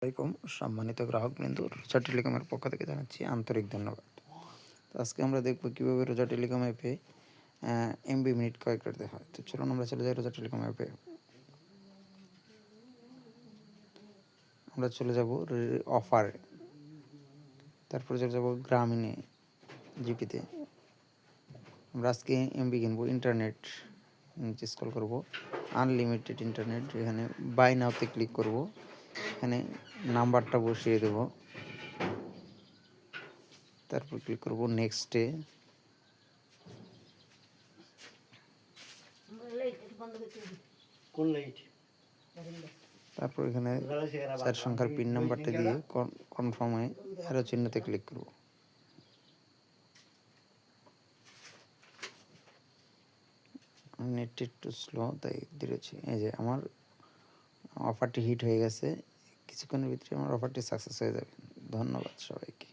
আসসালামাইকুম সম্মানিত গ্রাহকবৃন্দ, রোজা টেলিকমের পক্ষ থেকে জানাচ্ছি আন্তরিক ধন্যবাদ। তো আজকে আমরা দেখব কীভাবে রোজা টেলিকম অ্যাপে এমবি মিনিট ক্রয় করতে হয়। তো চলুন আমরা চলে যাই রোজা টেলিকম অ্যাপে। আমরা চলে যাব অফারে, তারপরে চলে যাব গ্রামীণে জিপিতে। আমরা আজকে এমবি কিনবো, ইন্টারনেট নিচে স্ক্রল করব, আনলিমিটেড ইন্টারনেট, এখানে বাই নাওতে ক্লিক করব, এখানে নাম্বারটা বসিয়ে দেব, তারপর ক্লিক করব নেক্সটে। তারপর এখানে 4 সংখ্যার পিন নাম্বারটা দিয়ে কনফার্মে অ্যারো চিহ্নতে ক্লিক করব। নেটটি একটু স্লো, তাই দিয়েছি। এই যে আমার অফারটি হিট হয়ে গেছে, কিছুক্ষণের ভিতরে আমার অফারটি সাকসেস হয়ে যাবে। ধন্যবাদ সবাইকে।